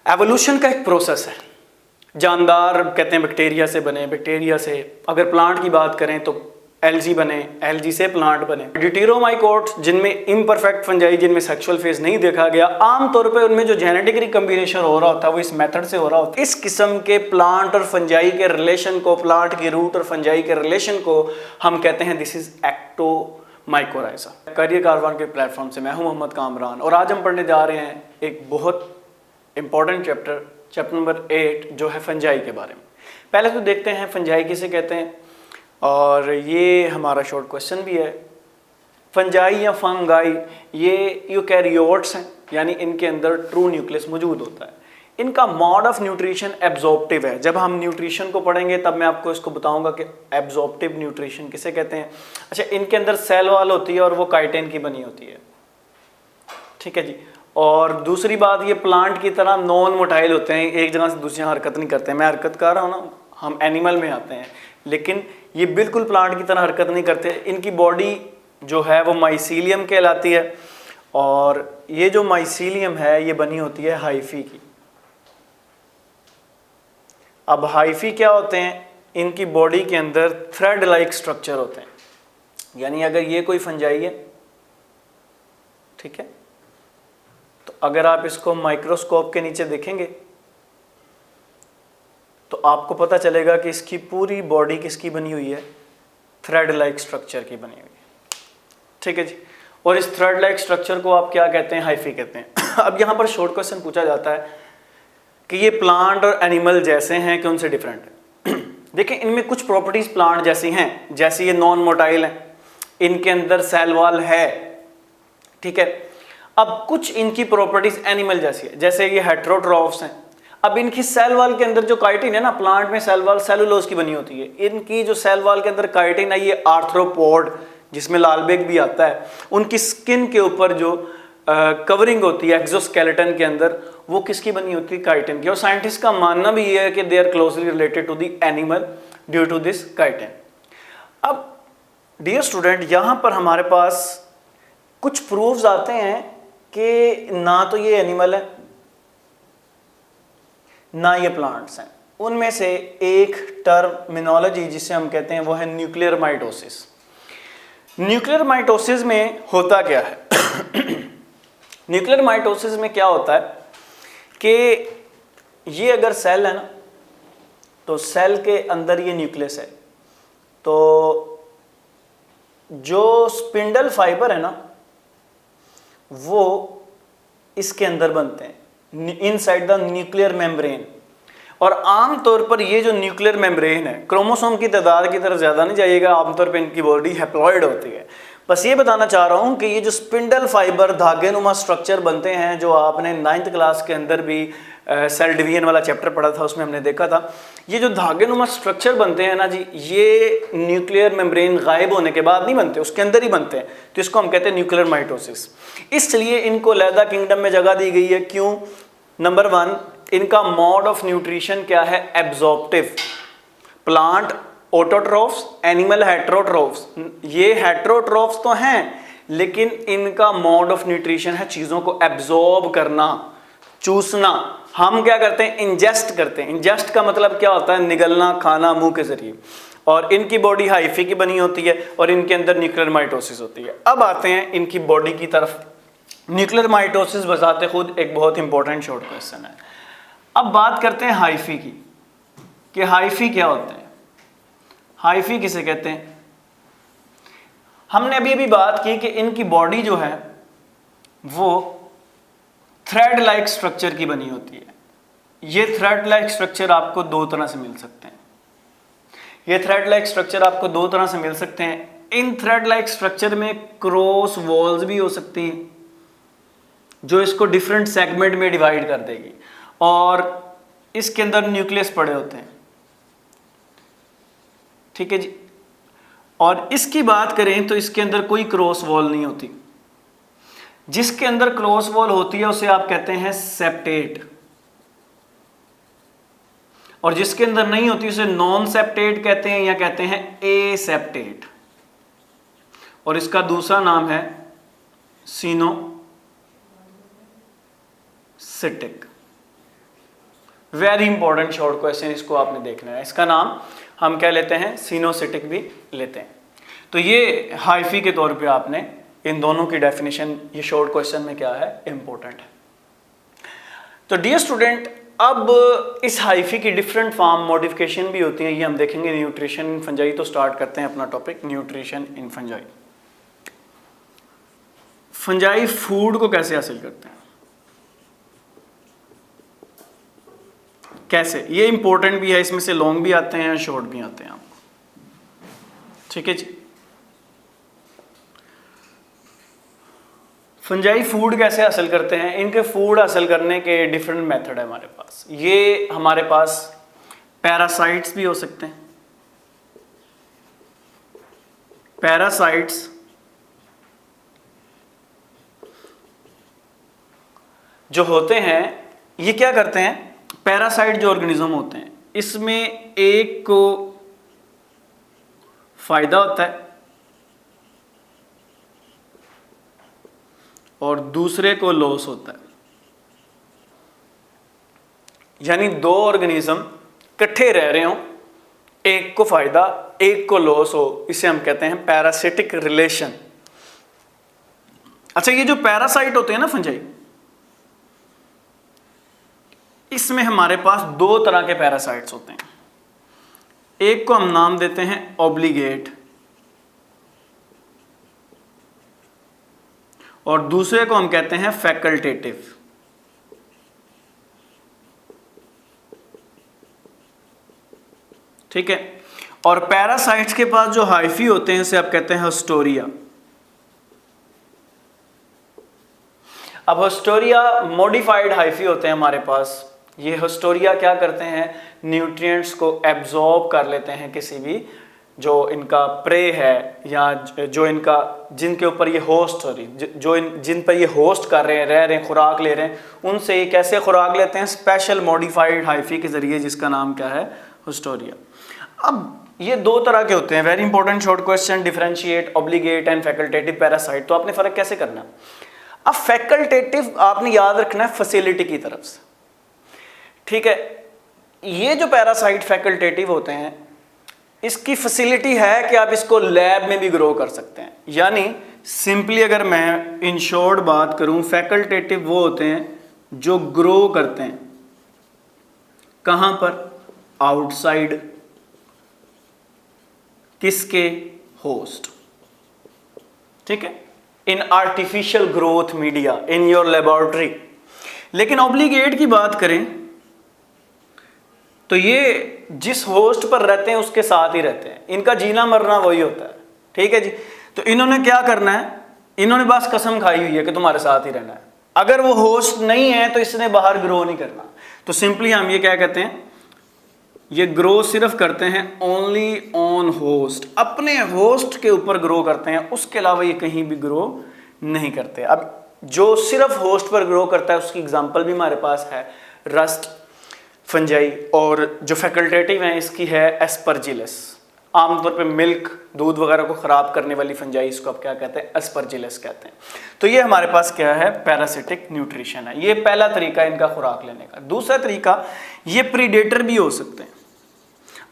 Evolution का एक process है। जानदार कहते हैं बैक्टीरिया से बने, बैक्टीरिया से अगर प्लांट की बात करें तो एल्गी बने, एल्गी से प्लांट बने। ड्यूटेरोमाइकोट जिनमें इम्परफेक्ट फंजाई, जिनमें सेक्सुअल फेज नहीं देखा गया, आमतौर पे उनमें जो जेनेटिक रिकम्बिनेशन हो रहा होता है वो इस मेथड से हो रहा होता है। इस किस्म के प्लांट और फंजाई के रिलेशन को, प्लांट की रूट और फंजाई के रिलेशन को हम कहते हैं दिस इज एक्टोमाइकोराइजा। करियर कारवान के प्लेटफॉर्म से मैं हूं मोहम्मद कामरान और आज हम पढ़ने जा रहे हैं एक बहुत इंपॉर्टेंट चैप्टर नंबर 8 जो है फंजाई के बारे में। पहले तो देखते हैं फंजाई किसे कहते हैं और ये हमारा शॉर्ट क्वेश्चन भी है। फंजाई या फंगाई ये यूकैरियोट्स हैं, यानी इनके अंदर ट्रू न्यूक्लियस मौजूद होता है। इनका मोड ऑफ न्यूट्रिशन एब्जॉर्प्टिव है। जब हम न्यूट्रिशन को पढ़ेंगे तब मैं आपको इसको बताऊंगा कि एब्जॉर्प्टिव न्यूट्रिशन किसे कहते हैं। अच्छा, इनके अंदर सेल वॉल होती है और वो काइटिन की बनी होती है, ठीक है जी। और दूसरी बात, ये प्लांट की तरह नॉन मोटाइल होते हैं, एक जगह से दूसरी जगह हरकत नहीं करते हैं। मैं हरकत कर रहा हूँ ना, हम एनिमल में आते हैं, लेकिन ये बिल्कुल प्लांट की तरह हरकत नहीं करते। इनकी बॉडी जो है वो माइसीलियम कहलाती है और ये जो माइसीलियम है ये बनी होती है हाइफी की। अब हाइफी क्या होते हैं? इनकी बॉडी के अंदर थ्रेड लाइक स्ट्रक्चर होते हैं, यानी अगर ये कोई फंजाई है, ठीक है, तो अगर आप इसको माइक्रोस्कोप के नीचे देखेंगे तो आपको पता चलेगा कि इसकी पूरी बॉडी किसकी बनी हुई है? थ्रेड लाइक स्ट्रक्चर की बनी हुई है, ठीक है जी। और इस थ्रेड लाइक स्ट्रक्चर को आप क्या कहते हैं? हाइफी कहते हैं। अब यहां पर शॉर्ट क्वेश्चन पूछा जाता है कि ये प्लांट और एनिमल जैसे हैं कि उनसे डिफरेंट है? देखिए, इनमें कुछ प्रॉपर्टीज प्लांट जैसी हैं, जैसे ये नॉन मोटाइल हैं, इनके अंदर सेल वॉल है, ठीक है। अब कुछ इनकी प्रॉपर्टीज एनिमल जैसी है, जैसे ये हेटेरोट्रॉफ्स हैं। अब इनकी सेल वॉल के अंदर जो काइटिन है ना, प्लांट में सेल वॉल सेलुलोज की बनी होती है, इनकी जो सेल वॉल के अंदर काइटिन है ये आर्थ्रोपोड, जिसमें लाल बेग भी आता है, उनकी स्किन के ऊपर जो कवरिंग होती है एक्सोस्केलेटन के अंदर, वो किसकी बनी होती है? काइटिन की। और साइंटिस्ट का मानना भी ये है कि they are closely related to the animal due to this chitin. अब डियर स्टूडेंट, यहां पर हमारे पास कुछ प्रूफ्स आते हैं कि ना तो ये एनिमल है ना ये प्लांट्स हैं। उनमें से एक टर्मिनोलॉजी जिसे हम कहते हैं वो है न्यूक्लियर माइटोसिस। न्यूक्लियर माइटोसिस में होता क्या है? न्यूक्लियर माइटोसिस में क्या होता है कि ये अगर सेल है ना, तो सेल के अंदर ये न्यूक्लियस है, तो जो स्पिंडल फाइबर है ना वो इसके अंदर बनते हैं, इनसाइड द न्यूक्लियर मेम्ब्रेन। और आमतौर पर ये जो न्यूक्लियर मेम्ब्रेन है, क्रोमोसोम की तादाद की तरफ ज़्यादा नहीं जाइएगा, आमतौर पर इनकी बॉडी हैप्लॉइड होती है। बस ये बताना चाह रहा हूँ कि ये जो स्पिंडल फाइबर धागेनुमा स्ट्रक्चर बनते हैं, जो आपने 9th क्लास के अंदर भी सेल डिवीजन वाला चैप्टर पढ़ा था, उसमें हमने देखा था, ये जो धागेनुमा स्ट्रक्चर बनते हैं ना जी, ये न्यूक्लियर मेम्ब्रेन गायब होने के बाद नहीं बनते, उसके अंदर ही बनते हैं। तो इसको हम कहते हैं न्यूक्लियर माइटोसिस। इसलिए इनको अलहदा किंगडम में जगह दी गई है। क्यों? नंबर 1, इनका मोड ऑफ न्यूट्रिशन क्या है? Absorptive. Plant autotrophs, animal heterotrophs. ये हेटेरोट्रोफ्स तो हैं, लेकिन इनका मोड ऑफ न्यूट्रिशन है चीज़ों को एब्जॉर्ब करना, चूसना। हम क्या करते हैं? इंजेस्ट करते हैं। इंजेस्ट का मतलब क्या होता है? निगलना, खाना मुंह के जरिए। और इनकी बॉडी हाइफी की बनी होती है और इनके अंदर न्यूक्लियर माइटोसिस होती है। अब आते हैं इनकी बॉडी की तरफ। न्यूक्लियर माइटोसिस बजाते खुद एक बहुत इंपॉर्टेंट शॉर्ट क्वेश्चन है। अब बात करते हैं हाइफी की, कि हाइफी क्या होते हैं, हाइफी किसे कहते हैं। हमने अभी अभी बात की कि इनकी बॉडी जो है वो थ्रेड लाइक स्ट्रक्चर की बनी होती है। ये थ्रेड लाइक स्ट्रक्चर आपको दो तरह से मिल सकते हैं। ये थ्रेड लाइक स्ट्रक्चर आपको दो तरह से मिल सकते हैं। इन थ्रेड लाइक स्ट्रक्चर में क्रॉस वॉल्स भी हो सकती हैं जो इसको डिफरेंट सेगमेंट में डिवाइड कर देगी, और इसके अंदर न्यूक्लियस पड़े होते हैं, ठीक है जी। और इसकी बात करें तो इसके अंदर कोई क्रॉस वॉल नहीं होती। जिसके अंदर क्रॉस वॉल होती है उसे आप कहते हैं सेप्टेट, और जिसके अंदर नहीं होती उसे नॉन सेप्टेट कहते हैं या कहते हैं एसेप्टेट। और इसका दूसरा नाम है सिनोसिटिक। वेरी इंपॉर्टेंट शॉर्ट क्वेश्चन, इसको आपने देखना है। इसका नाम हम क्या लेते हैं, सिनोसिटिक भी लेते हैं। तो ये हाइफी के तौर पे आपने इन दोनों की डेफिनेशन ये शॉर्ट क्वेश्चन में क्या है, इंपॉर्टेंट है। तो डियर स्टूडेंट, अब इस हाइफी की डिफरेंट फॉर्म मॉडिफिकेशन भी होती हैं, ये हम देखेंगे न्यूट्रिशन इन फंजाई। तो स्टार्ट करते हैं अपना topic, nutrition in fungi. Fungi food को कैसे हासिल करते हैं, कैसे, ये इंपॉर्टेंट भी है, इसमें से लॉन्ग भी आते हैं शॉर्ट भी आते हैं आपको, ठीक है जी। फंजाई फूड कैसे हासिल करते हैं, इनके फूड हासिल करने के डिफरेंट मेथड है हमारे पास। ये हमारे पास पैरासाइट्स भी हो सकते हैं। पैरासाइट्स जो होते हैं ये क्या करते हैं, पैरासाइट जो ऑर्गेनिज्म होते हैं इसमें एक को फायदा होता है और दूसरे को लॉस होता है। यानी दो ऑर्गेनिज्म इकट्ठे रह रहे हो, एक को फायदा एक को लॉस हो, इसे हम कहते हैं पैरासिटिक रिलेशन। अच्छा, ये जो पैरासाइट होते हैं ना फंजाई, इसमें हमारे पास दो तरह के पैरासाइट्स होते हैं। एक को हम नाम देते हैं ऑब्लिगेट और दूसरे को हम कहते हैं फैकल्टेटिव। ठीक है, और पैरासाइट्स के पास जो हाइफी होते हैं इसे आप कहते हैं हिस्टोरिया। अब हिस्टोरिया मॉडिफाइड हाइफी होते हैं हमारे पास। ये हिस्टोरिया क्या करते हैं, न्यूट्रिएंट्स को एब्जॉर्ब कर लेते हैं किसी भी जो इनका प्रे है या जो इनका जिनके ऊपर ये होस्ट हो रही जिन पर ये होस्ट कर रहे हैं, रह रहे हैं, खुराक ले रहे हैं, उनसे ये कैसे खुराक लेते हैं, स्पेशल मॉडिफाइड हाइफी के जरिए, जिसका नाम क्या है, हिस्टोरिया। अब ये दो तरह के होते हैं, very important short question, differentiate obligate and facultative parasite. तो आपने फर्क कैसे करना। अब फैकल्टेटिव आपने याद रखना है फैसिलिटी की तरफ से, ठीक है। ये जो पैरासाइट फैकल्टेटिव होते हैं इसकी फैसिलिटी है कि आप इसको लैब में भी ग्रो कर सकते हैं। यानी सिंपली अगर मैं इन शॉर्ट बात करूं, फैकल्टेटिव वो होते हैं जो ग्रो करते हैं कहां पर, आउटसाइड किसके, होस्ट, ठीक है, in artificial growth media in your laboratory. लेकिन ऑब्लिगेट की बात करें तो ये जिस होस्ट पर रहते हैं उसके साथ ही रहते हैं, इनका जीना मरना वही होता है, ठीक है जी। तो इन्होंने क्या करना है, इन्होंने बस कसम खाई हुई है कि तुम्हारे साथ ही रहना है। अगर वो होस्ट नहीं है तो इसने बाहर ग्रो नहीं करना। तो सिंपली हम ये क्या कहते हैं, ये ग्रो सिर्फ करते हैं ओनली ऑन होस्ट, अपने होस्ट के ऊपर ग्रो करते हैं, उसके अलावा ये कहीं भी ग्रो नहीं करते। अब जो सिर्फ होस्ट पर ग्रो करता है उसकी एग्जांपल भी हमारे पास है, रस्ट फंजाई, और जो फैकल्टेटिव है इसकी है एस्परजिलस। आमतौर पे मिल्क दूध वगैरह को ख़राब करने वाली फंजाई, इसको आप क्या कहते हैं, एस्परजिलस कहते हैं। तो ये हमारे पास क्या है, पैरासिटिक न्यूट्रिशन है। ये पहला तरीका इनका खुराक लेने का। दूसरा तरीका, ये प्रीडेटर भी हो सकते हैं।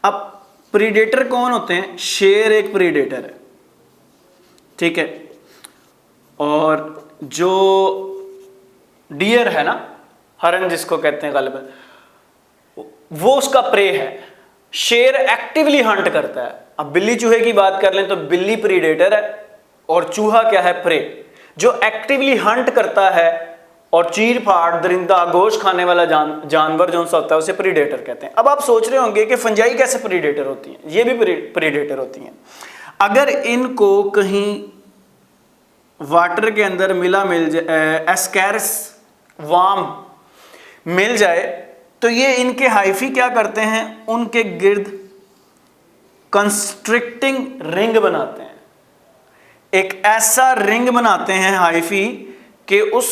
अब प्रीडेटर कौन होते हैं, शेर एक प्रीडेटर है, ठीक है, और जो डियर है ना, हरन जिसको कहते हैं गालिबन, वो उसका प्रे है। शेर एक्टिवली हंट करता है। अब बिल्ली चूहे की बात कर लें तो बिल्ली प्रीडेटर है और चूहा क्या है, प्रे। जो एक्टिवली हंट करता है और चीर फाड़ दरिंदा गोश्त खाने वाला जानवर जो सा होता है उसे प्रीडेटर कहते हैं। अब आप सोच रहे होंगे कि फंजाई कैसे प्रीडेटर होती हैं, ये भी प्रीडेटर होती हैं। अगर इनको कहीं वाटर के अंदर मिल जाए, एस्कैरस वार्म मिल जाए, तो ये इनके हाइफी क्या करते हैं, उनके गिर्द कंस्ट्रिक्टिंग रिंग बनाते हैं। एक ऐसा रिंग बनाते हैं हाइफी कि उस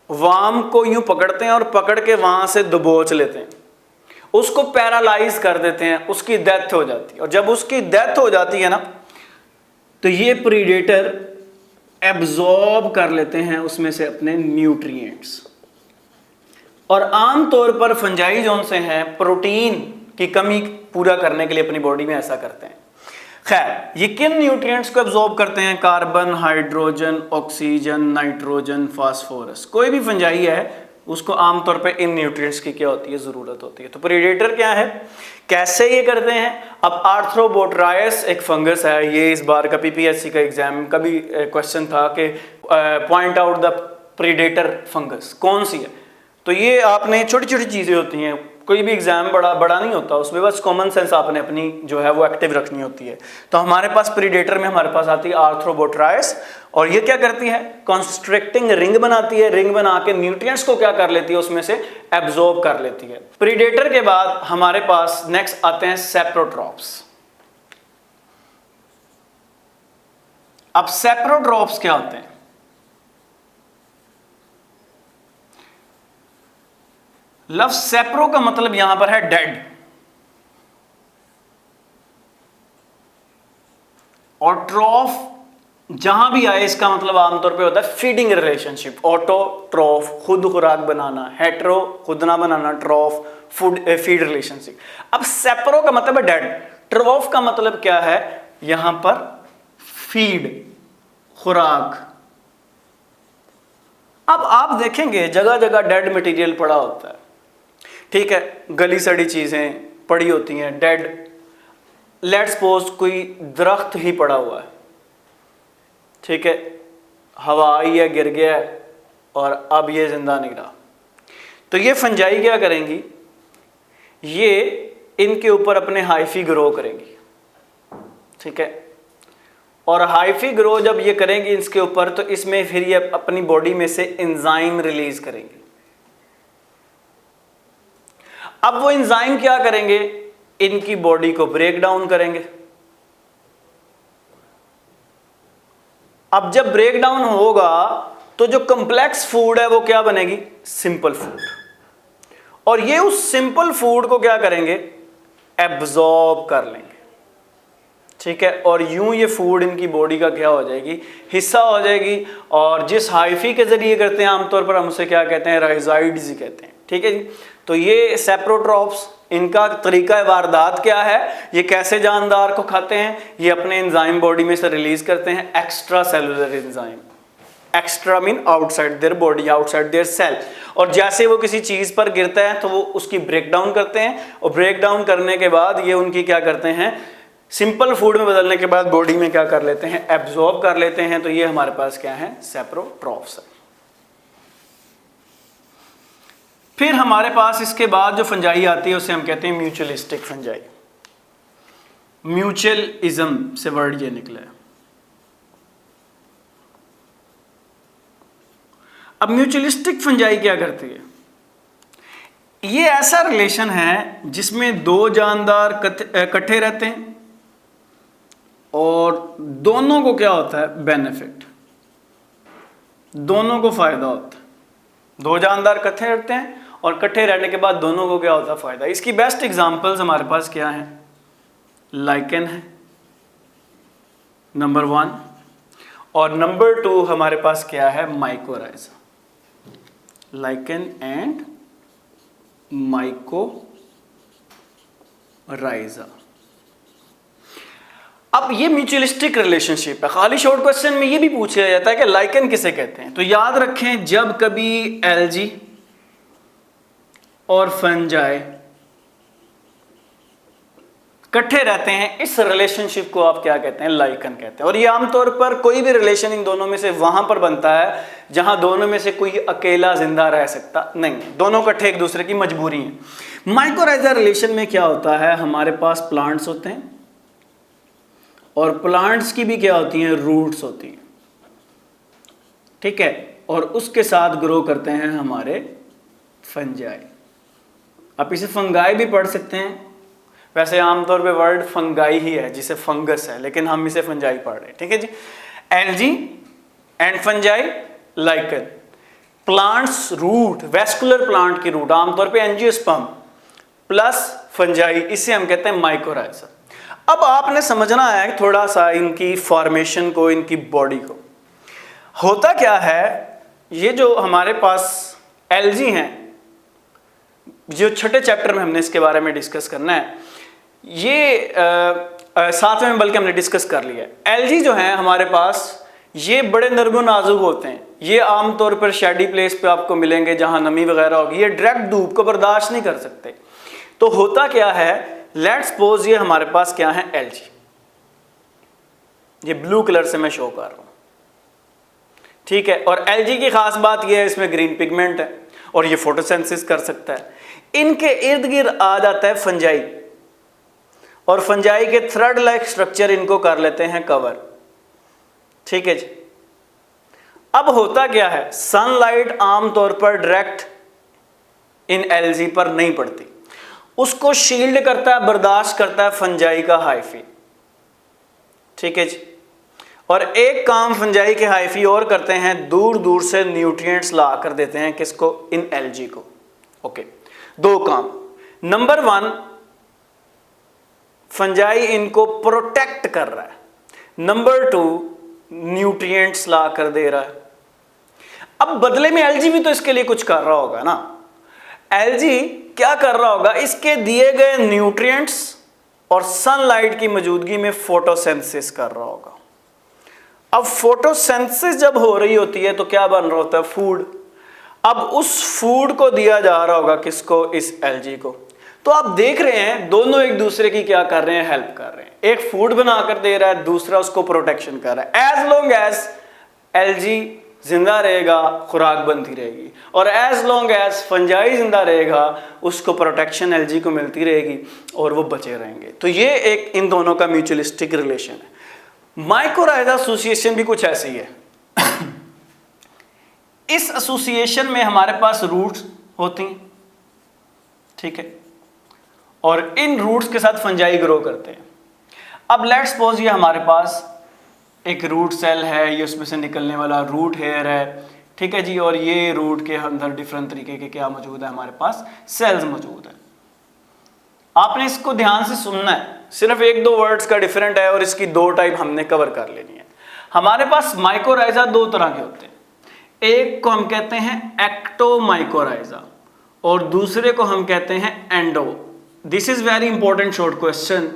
वार्म को यूं पकड़ते हैं और पकड़ के वहां से दबोच लेते हैं, उसको पैरालाइज कर देते हैं, उसकी डेथ हो जाती है। और जब उसकी डेथ हो जाती है ना, तो ये प्रीडेटर एब्जॉर्ब कर लेते हैं उसमें से अपने न्यूट्रिएंट्स। और आम तौर पर फंजाई जोन से हैं प्रोटीन की कमी पूरा करने के लिए अपनी बॉडी में ऐसा करते हैं। खैर, ये किन न्यूट्रिएंट्स को एब्जॉर्ब करते हैं? Carbon, hydrogen, oxygen, nitrogen, phosphorus. कोई भी फंजाई है उसको आमतौर पे इन न्यूट्रिएंट्स की क्या होती है, जरूरत होती है। तो प्रीडेटर क्या है, कैसे ये करते हैं? अब आर्थ्रोबोट्रायस एक फंगस है, ये इस बार का पीपीएससी का एग्जाम का भी क्वेश्चन था कि point out the predator fungus कौन सी है। तो ये आपने छोटी छोटी चीजें होती हैं, कोई भी एग्जाम बड़ा नहीं होता, उसमें बस कॉमन सेंस आपने अपनी जो है वो एक्टिव रखनी होती है। तो हमारे पास प्रीडेटर में हमारे पास आती है आर्थ्रोबोट्रायस, और ये क्या करती है? कॉन्स्ट्रिक्टिंग रिंग बनाती है, रिंग बना के न्यूट्रिएंट्स को क्या कर लेती है, उसमें से एब्जॉर्ब कर लेती है। प्रीडेटर के बाद हमारे पास नेक्स्ट आते हैं सेप्रोट्रॉप्स। अब सेप्रोट्रॉप्स क्या होते हैं? लफ्ज सेप्रो का मतलब यहां पर है डेड, और ट्रॉफ जहां भी आए इसका मतलब आमतौर पे होता है फीडिंग रिलेशनशिप। ऑटो ट्रॉफ, खुद खुराक बनाना, हेट्रो खुद ना बनाना, ट्रॉफ फूड फीड रिलेशनशिप। अब सेप्रो का मतलब है डेड, ट्रॉफ का मतलब क्या है? यहां पर फीड, खुराक। अब आप देखेंगे जगह जगह डेड मटेरियल पड़ा होता है, ठीक है, गली सड़ी चीजें पड़ी होती हैं, डेड। लेट्स सपोज कोई दरख्त ही पड़ा हुआ है, ठीक है, हवा आई है, गिर गया है, और अब ये जिंदा नहीं रहा। तो ये फंजाई क्या करेंगी? ये इनके ऊपर अपने हाइफी ग्रो करेंगी, ठीक है, और हाइफी ग्रो जब ये करेंगी इसके ऊपर, तो इसमें फिर ये अपनी बॉडी में से एंजाइम रिलीज करेंगे। अब वो एंजाइम क्या करेंगे? इनकी बॉडी को ब्रेक डाउन करेंगे। अब जब ब्रेक डाउन होगा तो जो कॉम्प्लेक्स फूड है वो क्या बनेगी? Simple food. और ये उस सिंपल फूड को क्या करेंगे? एब्जॉर्ब कर लेंगे, ठीक है, और यूं ये फूड इनकी बॉडी का क्या हो जाएगी? हिस्सा हो जाएगी। और जिस हाइफी के जरिए करते हैं आमतौर पर हम उसे क्या कहते हैं? राइजाइड्स ही कहते हैं, ठीक है जी। तो ये सेप्रोट्रॉप्स, इनका तरीका वारदात क्या है? ये कैसे जानदार को खाते हैं? ये अपने एंजाइम बॉडी में से रिलीज करते हैं, extra cellular enzyme. Extra mean outside their body, outside their cell. और जैसे वो किसी चीज पर गिरता है तो वो उसकी ब्रेक डाउन करते हैं, और ब्रेक डाउन करने के बाद ये उनकी क्या करते हैं? सिंपल फूड में बदलने के बाद बॉडी में क्या कर लेते हैं? एब्जॉर्ब कर लेते हैं। तो ये हमारे पास क्या है? सेप्रोट्रॉप्स है। फिर हमारे पास इसके बाद जो फंजाई आती है उसे हम कहते हैं म्यूचुअलिस्टिक फंजाई। म्यूचुअलिज्म से वर्ड ये निकला है। अब म्यूचुअलिस्टिक फंजाई क्या करती है? ये ऐसा रिलेशन है जिसमें दो जानदार इकट्ठे रहते हैं और दोनों को क्या होता है? बेनिफिट, दोनों को फायदा होता है। दो जानदार इकट्ठे रहते हैं और इकट्ठे रहने के बाद दोनों को क्या होता है? फायदा। इसकी बेस्ट एग्जांपल्स हमारे पास क्या है? लाइकेन है नंबर 1, और नंबर 2 हमारे पास क्या है? माइकोराइजा। Lichen and mycorrhiza. अब ये म्यूचुअलिस्टिक रिलेशनशिप है। खाली शॉर्ट क्वेश्चन में ये भी पूछा जाता है कि लाइकेन किसे कहते हैं। तो याद रखें, जब कभी एल्गी और फंजाई इकट्ठे रहते हैं, इस रिलेशनशिप को आप क्या कहते हैं? लाइकेन कहते हैं। और ये आमतौर पर कोई भी रिलेशन इन दोनों में से वहां पर बनता है जहां दोनों में से कोई अकेला जिंदा रह सकता नहीं, दोनों इकट्ठे एक दूसरे की मजबूरी है। माइकोराइजा रिलेशन में क्या होता है? हमारे पास प्लांट्स होते हैं और प्लांट्स की भी क्या होती हैं? रूट्स होती हैं, ठीक है, और उसके साथ ग्रो करते हैं हमारे फंजाई। आप इसे फंगाई भी पढ़ सकते हैं, वैसे आमतौर पे वर्ड फंगाई ही है जिसे फंगस है, लेकिन हम इसे फंजाई पढ़ रहे हैं, ठीक है जी। Algae and fungi, lichen. Plants root, vascular plant की रूट, आमतौर पे एंजियोस्पर्म प्लस फंजाई, इसे हम कहते हैं माइकोराइजा। अब आपने समझना है थोड़ा सा इनकी फॉर्मेशन को, इनकी बॉडी को। होता क्या है, ये जो हमारे पास एल्गी हैं जो छठे चैप्टर में हमने इसके बारे में डिस्कस करना है, ये सातवें में बल्कि हमने डिस्कस कर लिया है। एलजी जो है हमारे पास, ये बड़े नरम नाजुक होते हैं। ये आमतौर पर शेडी प्लेस पे आपको मिलेंगे जहां नमी वगैरह होगी। ये डायरेक्ट धूप को बर्दाश्त नहीं कर सकते। तो होता क्या है, लेट्स सपोज ये हमारे पास क्या है, एलजी। ये ब्लू कलर से मैं शो कर रहा हूं, ठीक है। और एलजी की खास बात यह है, इसमें ग्रीन पिगमेंट है और ये फोटोसिंथेसिस कर सकता है। इनके इर्द गिर्द आ जाता है फंजाई, और फंजाई के थ्रेड लाइक स्ट्रक्चर इनको कर लेते हैं कवर, ठीक है जी। अब होता क्या है, सनलाइट आमतौर पर डायरेक्ट इन एलजी पर नहीं पड़ती, उसको शील्ड करता है, बर्दाश्त करता है फंजाई का हाइफी, ठीक है जी। और एक काम फंजाई के हाइफी और करते हैं, दूर दूर से न्यूट्रिएंट्स ला कर देते हैं किसको, इन एलजी को। ओके, दो काम। नंबर 1, फंजाई इनको प्रोटेक्ट कर रहा है। नंबर 2, न्यूट्रिएंट्स ला कर दे रहा है। अब बदले में एलजी भी तो इसके लिए कुछ कर रहा होगा ना। एलजी क्या कर रहा होगा, इसके दिए गए न्यूट्रिएंट्स और सनलाइट की मौजूदगी में फोटोसिंथेसिस कर रहा होगा। अब फोटोसिंथेसिस जब हो रही होती है तो क्या बन रहा होता है, फूड। अब उस फूड को दिया जा रहा होगा किसको, इस एलजी को। तो आप देख रहे हैं दोनों एक दूसरे की क्या कर रहे हैं, हेल्प कर रहे हैं। एक फूड बनाकर दे रहा है, दूसरा उसको प्रोटेक्शन कर रहा है। एज लॉन्ग एज एलजी जिंदा रहेगा, खुराक बनती रहेगी, और एज लॉन्ग एज फंजाई जिंदा रहेगा, उसको प्रोटेक्शन एलजी को मिलती रहेगी और वो बचे रहेंगे। तो ये एक इन दोनों का म्यूचुअलिस्टिक रिलेशन है। माइकोराइजा एसोसिएशन भी कुछ ऐसी है। इस एसोसिएशन में हमारे पास रूट्स होती हैं, ठीक है, और इन रूट्स के साथ फंजाई ग्रो करते हैं। अब लेट्स सपोज ये हमारे पास एक रूट सेल है, ये उसमें से निकलने वाला रूट हेयर है, ठीक है जी। और ये रूट के अंदर डिफरेंट तरीके के क्या मौजूद है, हमारे पास सेल्स मौजूद है। आपने इसको ध्यान से सुनना है, सिर्फ 1-2 वर्ड्स का डिफरेंट है और इसकी 2 टाइप हमने कवर कर लेनी है। हमारे पास माइकोराइजा 2 तरह के होते हैं। एक को हम कहते हैं एक्टोमाइकोराइजा और दूसरे को हम कहते हैं endo. This is very important short question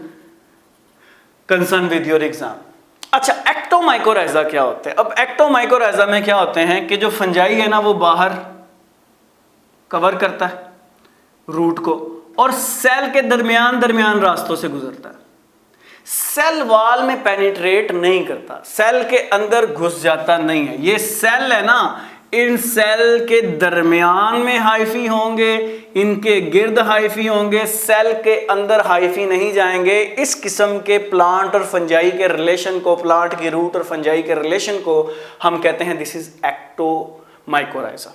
concern with your exam. अच्छा, एक्टोमाइकोराइजा क्या होते हैं? अब एक्टोमाइकोराइजा में क्या होते हैं कि जो फंजाई है ना, वो बाहर कवर करता है रूट को और सेल के दरमियान रास्तों से गुजरता है। सेल वॉल में पेनिट्रेट नहीं करता, सेल के अंदर घुस जाता नहीं है। ये सेल है ना, इन सेल के दरमियान में हाइफी होंगे, इनके गिर्द हाइफी होंगे, सेल के अंदर हाइफी नहीं जाएंगे। इस किस्म के प्लांट और फंजाई के रिलेशन को, प्लांट की रूट और फंजाई के रिलेशन को हम कहते हैं दिस इज एक्टोमाइकोराइजा।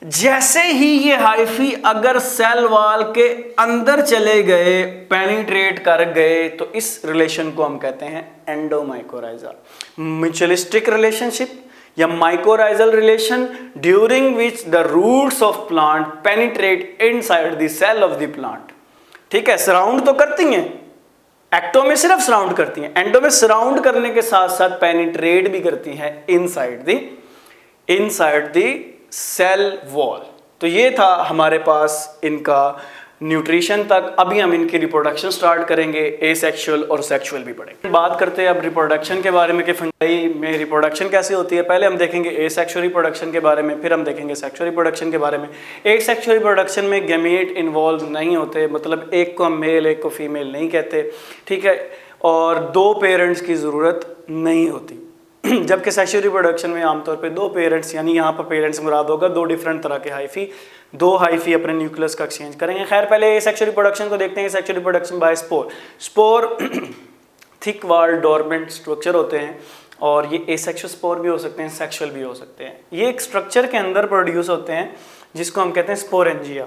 जैसे ही ये हाइफी अगर सेल वॉल के अंदर चले गए, पेनिट्रेट कर गए, तो इस रिलेशन को हम कहते हैं एंडोमाइकोराइजा। म्यूचुअलिस्टिक रिलेशनशिप या mycorrhizal relation during which the roots of plant penetrate inside the cell of the plant. ठीक है, सराउंड तो करती हैं, एक्टो में सिर्फ सराउंड करती हैं, एंडो में सराउंड करने के साथ साथ पेनिट्रेट भी करती हैं इनसाइड द सेल वॉल। तो ये था हमारे पास इनका न्यूट्रिशन तक। अभी हम इनकी रिप्रोडक्शन स्टार्ट करेंगे, एसेक्सुअल और सेक्सुअल भी पढ़ेंगे। बात करते हैं अब रिप्रोडक्शन के बारे में कि फंजाई में रिप्रोडक्शन कैसे होती है। पहले हम देखेंगे एसेक्सुअल रिप्रोडक्शन के बारे में, फिर हम देखेंगे सेक्सुअल रिप्रोडक्शन के बारे में। एसेक्सुअल रिप्रोडक्शन में गैमेट इन्वॉल्व नहीं होते, मतलब एक को हम मेल एक को फीमेल नहीं कहते, ठीक है, और 2 पेरेंट्स की ज़रूरत नहीं होती। जबकि सेक्सुअल रिप्रोडक्शन में आमतौर पे 2 पेरेंट्स, यानी यहाँ पर पेरेंट्स मुराद होगा 2 डिफरेंट तरह के हाइफी, 2 हाइफी अपने न्यूक्लियस का एक्सचेंज करेंगे। खैर पहले सेक्सुअल रिप्रोडक्शन को देखते हैं। Sexual reproduction by spore. Spore thick wall dormant structure होते हैं और ये एसेक्सुअल स्पोर भी हो सकते हैं, सेक्सुअल भी हो सकते हैं। ये एक स्ट्रक्चर के अंदर प्रोड्यूस होते हैं जिसको हम कहते हैं स्पोरेंजिया।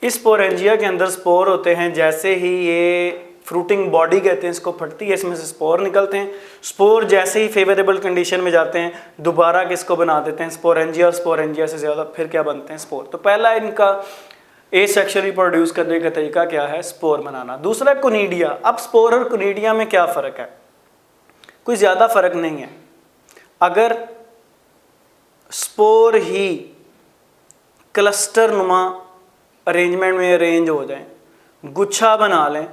इस स्पोरेंजिया के अंदर स्पोर होते हैं। जैसे ही ये फ्रूटिंग बॉडी कहते हैं इसको, फटती है, इसमें से स्पोर निकलते हैं। स्पोर जैसे ही फेवरेबल कंडीशन में जाते हैं दोबारा किसको बना देते हैं, स्पोरेंजिया, और स्पोरेंजिया से ज़्यादा फिर क्या बनते हैं, स्पोर। तो पहला इनका एसेक्सुअली प्रोड्यूस करने का तरीका क्या है, स्पोर बनाना। दूसरा कोनिडिया। अब स्पोर और कोनिडिया में क्या फ़र्क है, कोई ज़्यादा फ़र्क नहीं है। अगर स्पोर ही क्लस्टर नुमा अरेंजमेंट में अरेंज हो जाएं, गुच्छा बना लें,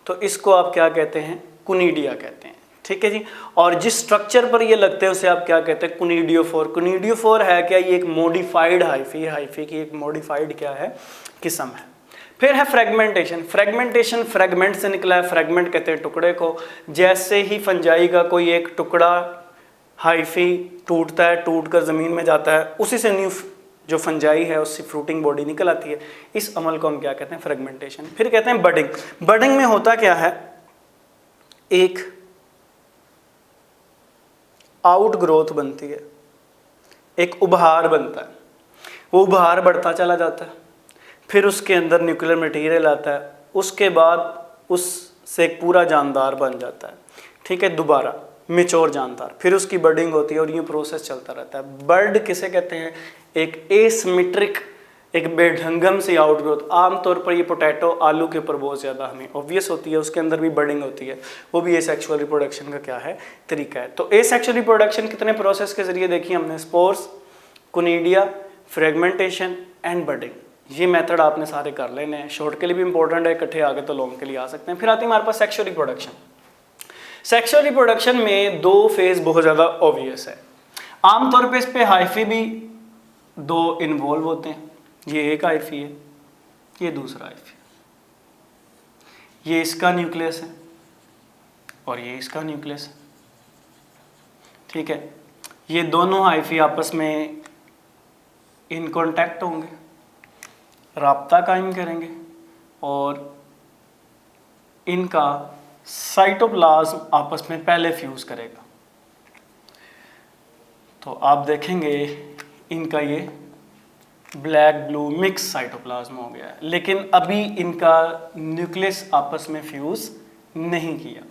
तो इसको आप क्या कहते हैं? कुनिडिया कहते हैं। ठीक है जी। और जिस स्ट्रक्चर पर ये लगते हैं उसे आप क्या कहते हैं? कुनिडियोफोर। कुनिडियोफोर है क्या? ये एक मॉडिफाइड हाइफी, हाइफी की एक मॉडिफाइड क्या है? किस्म है। फिर है फ्रेगमेंटेशन। फ्रेगमेंटेशन फ्रेगमेंट से निकला है, फ्रेगमेंट कहते हैं टुकड़े को। जैसे ही फंजाई का कोई एक टुकड़ा हाइफी टूटता है, टूट कर ज़मीन में जाता है, उसी से न्यू जो फंजाई है उससे फ्रूटिंग बॉडी निकल आती है। इस अमल को हम क्या कहते हैं? फ्रेगमेंटेशन। फिर कहते हैं बडिंग। बडिंग में होता क्या है? एक आउट ग्रोथ बनती है, एक उभार बनता है, वो उभार बढ़ता चला जाता है, फिर उसके अंदर न्यूक्लियर मटेरियल आता है, उसके बाद उससे एक पूरा जानदार बन जाता है। ठीक है, दोबारा मेच्योर जानदार, फिर उसकी बर्डिंग होती है और ये प्रोसेस चलता रहता है। बर्ड किसे कहते हैं? एक एसिमेट्रिक, एक बेढंगम सी आउटग्रोथ। आमतौर पर ये पोटैटो, आलू के ऊपर बहुत ज़्यादा हमें ऑब्वियस होती है, उसके अंदर भी बर्डिंग होती है, वो भी एसेक्सुअल रिप्रोडक्शन का क्या है? तरीका है। तो एसेक्सुअल रिप्रोडक्शन कितने प्रोसेस के जरिए देखी हमने? Spores, conidia, fragmentation and budding. ये मेथड आपने सारे कर लेने हैं, शॉर्ट के लिए भी इंपॉर्टेंट है, इकट्ठे आगे तो लॉन्ग के लिए आ सकते हैं। फिर आती है हमारे पास सेक्सुअल रिप्रोडक्शन। सेक्सुअल रिप्रोडक्शन में दो फेज बहुत ज़्यादा ऑब्वियस है। आमतौर पे इस पे हाइफी भी दो इन्वॉल्व होते हैं। ये एक हाइफी है, ये दूसरा हाइफी, ये इसका न्यूक्लियस है और ये इसका न्यूक्लियस है। ठीक है, ये दोनों हाइफी आपस में इन कांटेक्ट होंगे, राब्ता कायम करेंगे और इनका साइटोप्लाज्म आपस में पहले फ्यूज करेगा। तो आप देखेंगे इनका ये ब्लैक ब्लू मिक्स साइटोप्लाज्म हो गया है, लेकिन अभी इनका न्यूक्लियस आपस में फ्यूज नहीं किया।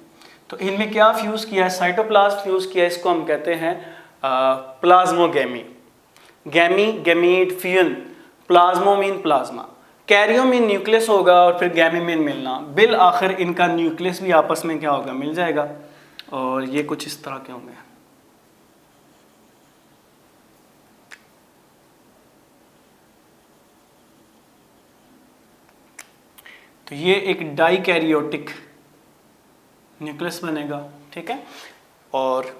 तो इनमें क्या फ्यूज किया है? साइटोप्लाज्म फ्यूज किया है। इसको हम कहते हैं plasmogamy. Gamy, gamete, fuse, plasmo mean plasma, karyo mean nucleus होगा और फिर गैमी मीन मिलना। बिल आखिर इनका न्यूक्लियस भी आपस में क्या होगा? मिल जाएगा। और ये कुछ इस तरह के होंगे। तो ये एक डाइकैरियोटिक न्यूक्लियस बनेगा। ठीक है, और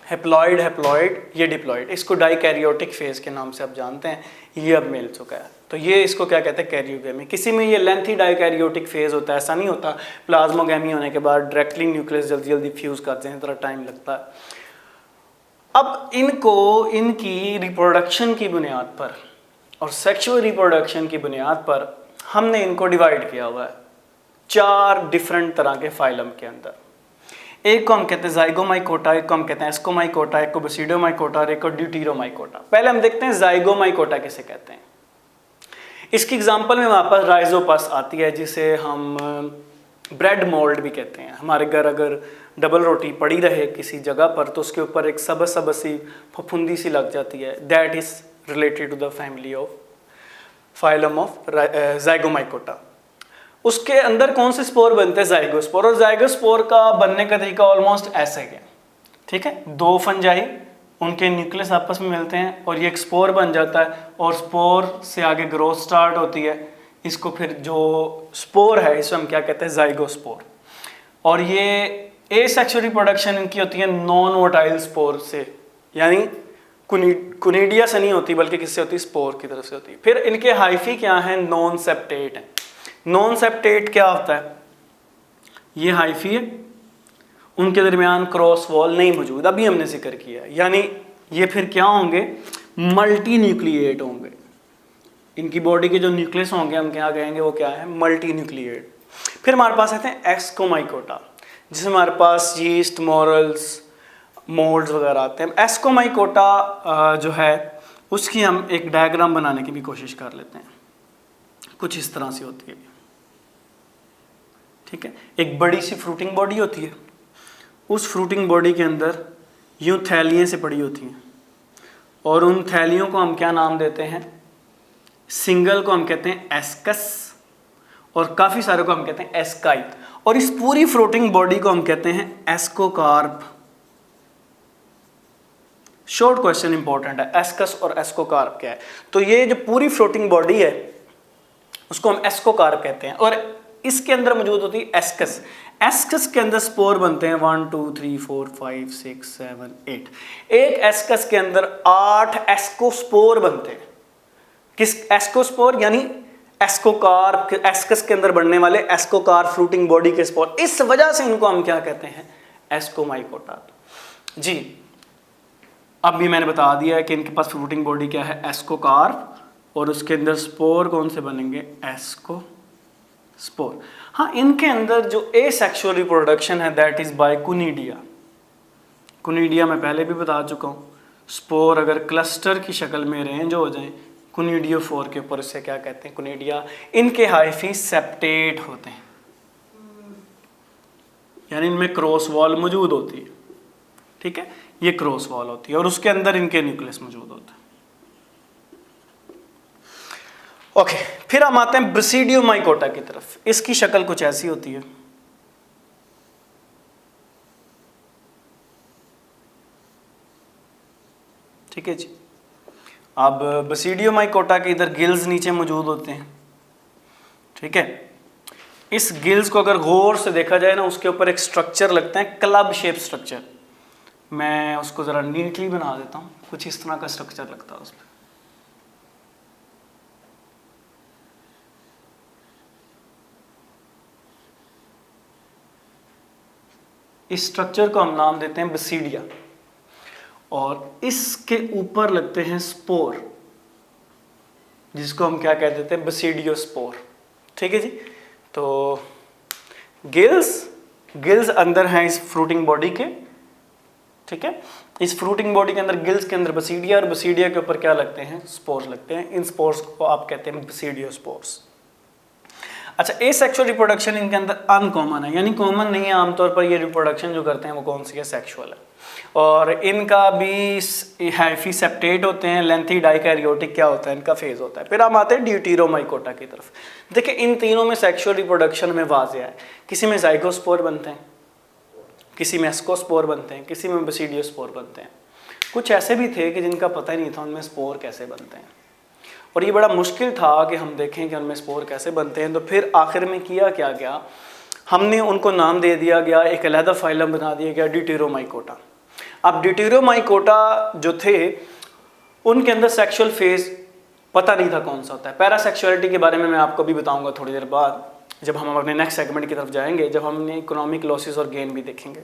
हैप्लॉइड, हैप्लॉइड, ये डिप्लॉइड, इसको डाइकैरियोटिक फेज के नाम से आप जानते हैं। ये अब मिल चुका है, तो ये इसको क्या कहते हैं? कैरियोगेमी। किसी में ये लेंथी डाइकैरियोटिक फेज होता है, ऐसा नहीं होता प्लाज्मोगेमी होने के बाद डायरेक्टली न्यूक्लियस जल्दी जल्दी फ्यूज करते हैं, थोड़ा टाइम लगता है। अब इनको इनकी रिप्रोडक्शन की बुनियाद पर और सेक्सुअल रिप्रोडक्शन की बुनियाद पर हमने इनको डिवाइड किया हुआ है 4 डिफरेंट तरह के फाइलम के अंदर। एक को हम कहते हैं जाइगोमाइकोटा, एक को हम कहते हैं एस्कोमाइकोटा, एक को बसीडोमाइकोटा और एक को ड्यूटेरोमाइकोटा। पहले हम देखते हैं जाइगोमाइकोटा किसे कहते हैं। इसकी एग्जांपल में हमारे पास राइजोपस आती है, जिसे हम ब्रेड मोल्ड भी कहते हैं। हमारे घर अगर डबल रोटी पड़ी रहे किसी जगह पर तो उसके ऊपर एक सबस सबस सी फफूंदी सी लग जाती है, that is related to the family of phylum of zygomycota. उसके अंदर कौन से स्पोर बनते हैं? जाइगोस्पोर। और जाइगोस्पोर का बनने का तरीका ऑलमोस्ट ऐसे है। ठीक है, 2 फंजाई, उनके न्यूक्लियस आपस में मिलते हैं और ये एक स्पोर बन जाता है और स्पोर से आगे ग्रोथ स्टार्ट होती है। इसको फिर जो स्पोर है इसे हम क्या कहते हैं? जाइगोस्पोर। और ये एसेक्सुअल रिप्रोडक्शन इनकी होती है नॉन वोटाइल स्पोर से, यानी कुनिडिया से नहीं होती बल्कि किससे होती है? स्पोर की तरफ से होती है। फिर इनके हाइफी क्या हैं? नॉन सेप्टेट हैं। नॉन सेप्टेट क्या होता है? ये हाइफी है, उनके दरमियान क्रॉस वॉल नहीं मौजूद, अभी हमने जिक्र किया है, यानी ये फिर क्या होंगे? मल्टी न्यूक्लिएट होंगे। इनकी बॉडी के जो न्यूक्लियस होंगे हम क्या कहेंगे? वो क्या है? Multi nucleate. फिर हमारे पास आते हैं एस्कोमाइकोटा, जिसमें हमारे पास यीस्ट, मोरल्स, मोल्ड्स वगैरह आते हैं। एस्कोमाइकोटा जो है उसकी हम एक डायग्राम बनाने की भी कोशिश कर लेते हैं। कुछ इस तरह से होती है। ठीक है, एक बड़ी सी फ्रूटिंग बॉडी होती है, उस फ्रूटिंग बॉडी के अंदर यूं थैलियाँ से पड़ी होती हैं और उन थैलियों को हम क्या नाम देते हैं? सिंगल को हम कहते हैं एस्कस और काफ़ी सारे को हम कहते हैं एस्काई, और इस पूरी फ्रूटिंग बॉडी को हम कहते हैं एस्कोकार्प। शॉर्ट क्वेश्चन इंपॉर्टेंट है, एस्कस और एस्कोकार्प क्या है? तो ये जो पूरी फ्लोटिंग बॉडी है उसको हम एस्कोकार्प कहते हैं। और इसके अंदर मौजूद होती है एस्कस। एस्कस के अंदर स्पोर बनते हैं 1 2 3 4 5 6 7 8। एक एस्कस के अंदर 8 एस्कोस्पोर बनते हैं। किस एस्कोस्पोर? यानी एस्कोकार्प, एस्कस के अंदर बनने वाले एस्कोकार्प फ्रूटिंग बॉडी के स्पोर। इस वजह से इनको हम क्या कहते हैं? एस्कोमाइकोटा। जी, अब भी मैंने बता दिया है कि इनके पास फ्रूटिंग बॉडी क्या है? एस्कोकार्प, और उसके अंदर स्पोर कौन से बनेंगे? एस्कोस्पोर। हाँ, इनके अंदर जो एसेक्सुअल रिप्रोडक्शन है दैट इज बाय कुनिडिया। कुनिडिया मैं पहले भी बता चुका हूँ। स्पोर अगर क्लस्टर की शक्ल में अरेंज हो जाए कुनिडियोफोर के ऊपर, उससे क्या कहते हैं? कुनिडिया। इनके हाइफी सेप्टेट होते हैं, यानी इनमें क्रॉस वॉल मौजूद होती है। ठीक है, ये क्रॉस वॉल होती है और उसके अंदर इनके न्यूक्लियस मौजूद होता है। ओके, फिर हम आते हैं ब्रेसिडियोमाइकोटा की तरफ। इसकी शक्ल कुछ ऐसी होती है। ठीक है जी। अब ब्रेसिडियोमाइकोटा के इधर गिल्स नीचे मौजूद होते हैं। ठीक है, इस गिल्स को अगर गौर से देखा जाए ना, उसके ऊपर एक स्ट्रक्चर लगता है, क्लब शेप स्ट्रक्चर। मैं उसको ज़रा नीटली बना देता हूँ। कुछ इस तरह का स्ट्रक्चर लगता है उस पर। इस स्ट्रक्चर को हम नाम देते हैं बसीडिया, और इसके ऊपर लगते हैं स्पोर, जिसको हम क्या कह देते हैं? बसीडियोस्पोर। ठीक है जी। तो गिल्स अंदर हैं इस फ्रूटिंग बॉडी के। ठीक है, इस फ्रूटिंग बॉडी के अंदर गिल्स के अंदर बसीडिया, और बसीडिया के ऊपर क्या लगते हैं? स्पोर्स लगते हैं। इन स्पोर्स को आप कहते हैं बसीडियोस्पोर्स। अच्छा, एसेक्सुअल रिप्रोडक्शन इनके अंदर अनकॉमन है, यानी कॉमन नहीं है। आमतौर पर ये रिप्रोडक्शन जो करते हैं वो कौन सी है? सेक्सुअल है। और इनका भी हाइफी सेप्टेट होते हैं। लेंथी डाइकैरियोटिक क्या होता है? इनका फेज होता है। फिर हम आते हैं ड्यूटेरोमाइकोटा की तरफ। देखिए, इन तीनों में सेक्सुअल रिप्रोडक्शन में वाज़ेह है। किसी में जाइगोस्पोर बनते हैं, किसी में एस्कोस्पोर बनते हैं, किसी में बसीडियोस्पोर बनते हैं। कुछ ऐसे भी थे कि जिनका पता ही नहीं था उनमें स्पोर कैसे बनते हैं, और ये बड़ा मुश्किल था कि हम देखें कि उनमें स्पोर कैसे बनते हैं। तो फिर आखिर में किया क्या गया? हमने उनको नाम दे दिया गया, एक अलहदा फाइलम बना दिया गया, ड्यूटेरोमाइकोटा। अब ड्यूटेरोमाइकोटा जो थे उनके अंदर सेक्सुअल फेज पता नहीं था कौन सा होता है। पैरासेक्सुअलिटी के बारे में मैं आपको भी बताऊंगा थोड़ी देर बाद, जब हम अपने नेक्स्ट सेगमेंट की तरफ जाएंगे, जब हमने इकोनॉमिक लॉसेस और गेन भी देखेंगे।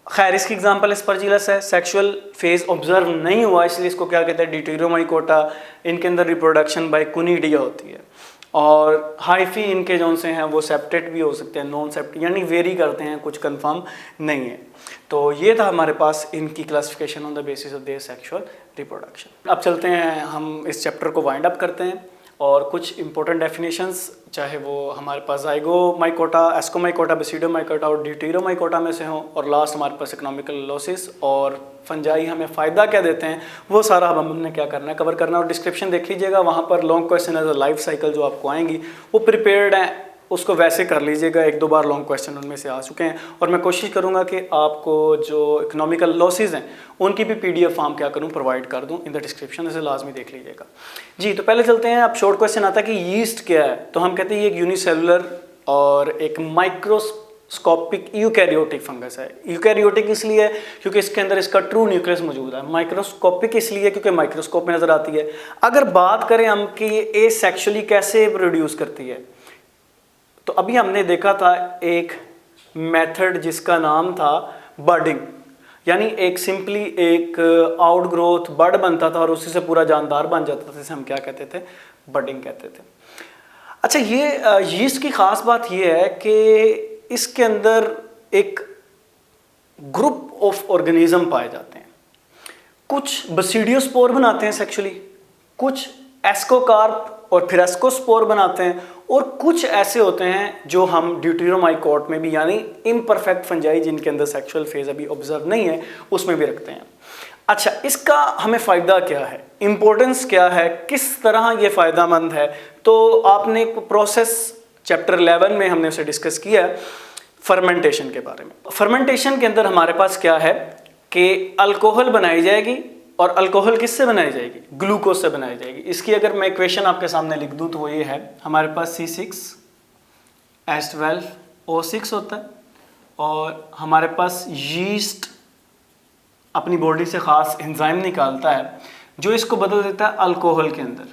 खैर, इसकी एग्जांपल स्पर्जिलस है। सेक्सुअल फेज ऑब्जर्व नहीं हुआ, इसलिए इसको क्या कहते हैं? ड्यूटेरोमाइकोटा। इनके अंदर रिप्रोडक्शन बाय कुनिडिया होती है, और हाइफी इनके जौन से हैं वो सेप्टेट भी हो सकते हैं, नॉन सेप्टेट, यानी वेरी करते हैं, कुछ कंफर्म नहीं है। तो ये था हमारे पास इनकी classification on the basis of their sexual reproduction. अब चलते हैं, हम इस चैप्टर को वाइंड अप करते हैं, और कुछ इंपॉर्टेंट डेफिनेशंस, चाहे वो हमारे पास जाइगोमाइकोटा, एस्कोमाइकोटा, बसीडियोमाइकोटा और ड्यूटेरोमाइकोटा में से हों, और लास्ट हमारे पास इकोनॉमिकल लॉसेस और फंजाई हमें फ़ायदा क्या देते हैं, वो सारा हमने क्या करना है? कवर करना है। और डिस्क्रिप्शन देख लीजिएगा, वहाँ पर long question as a life cycle जो आपको आएंगी वो प्रिपेयर्ड हैं, उसको वैसे कर लीजिएगा। 1-2 बार लॉन्ग क्वेश्चन उनमें से आ चुके हैं, और मैं कोशिश करूंगा कि आपको जो इकोनॉमिकल लॉसेस हैं उनकी भी PDF फॉर्म क्या करूं? प्रोवाइड कर दूं इन द डिस्क्रिप्शन, इसे लाजमी देख लीजिएगा जी। तो पहले चलते हैं। अब शॉर्ट क्वेश्चन आता है कि यीस्ट क्या है? तो हम कहते हैं ये एक यूनिसेलुलर और एक माइक्रोस्कोपिक यूकैरियोटिक फंगस है। यूकैरियोटिक इसलिए क्योंकि इसके अंदर इसका ट्रू न्यूक्लियस मौजूद है। माइक्रोस्कोपिक इसलिए क्योंकि माइक्रोस्कोप में नजर आती है। अगर बात करें हम कि ये एसेक्सुअली कैसे प्रोड्यूस करती है, तो अभी हमने देखा था एक मेथड जिसका नाम था बर्डिंग, यानी एक सिंपली एक आउटग्रोथ बर्ड बनता था और उसी से पूरा जानदार बन जाता था, जिसे हम क्या कहते थे? बर्डिंग कहते थे। अच्छा, ये यीस्ट की खास बात ये है कि इसके अंदर एक ग्रुप ऑफ ऑर्गेनिज्म पाए जाते हैं। कुछ बसीडियोस्पोर बनाते हैं सेक्सुअली, कुछ एस्कोकार्प और फिर एस्कोस्पोर बनाते हैं, और कुछ ऐसे होते हैं जो हम ड्यूटेरोमाइकोट में भी, यानी इम्परफेक्ट फंजाई जिनके अंदर सेक्सुअल फेज अभी ऑब्जर्व नहीं है, उसमें भी रखते हैं। अच्छा, इसका हमें फ़ायदा क्या है? इंपॉर्टेंस क्या है? किस तरह ये फ़ायदामंद है? तो आपने एक प्रोसेस चैप्टर 11 में हमने उसे डिस्कस किया है, फर्मेंटेशन के बारे में। फर्मेंटेशन के अंदर हमारे पास क्या है कि अल्कोहल बनाई जाएगी और अल्कोहल किससे बनाई जाएगी? ग्लूकोज से बनाई जाएगी। इसकी अगर मैं इक्वेशन आपके सामने लिख दूं तो वो ये है, हमारे पास C6H12O6 होता है और हमारे पास यीस्ट अपनी बॉडी से ख़ास एंजाइम निकालता है जो इसको बदल देता है अल्कोहल के अंदर,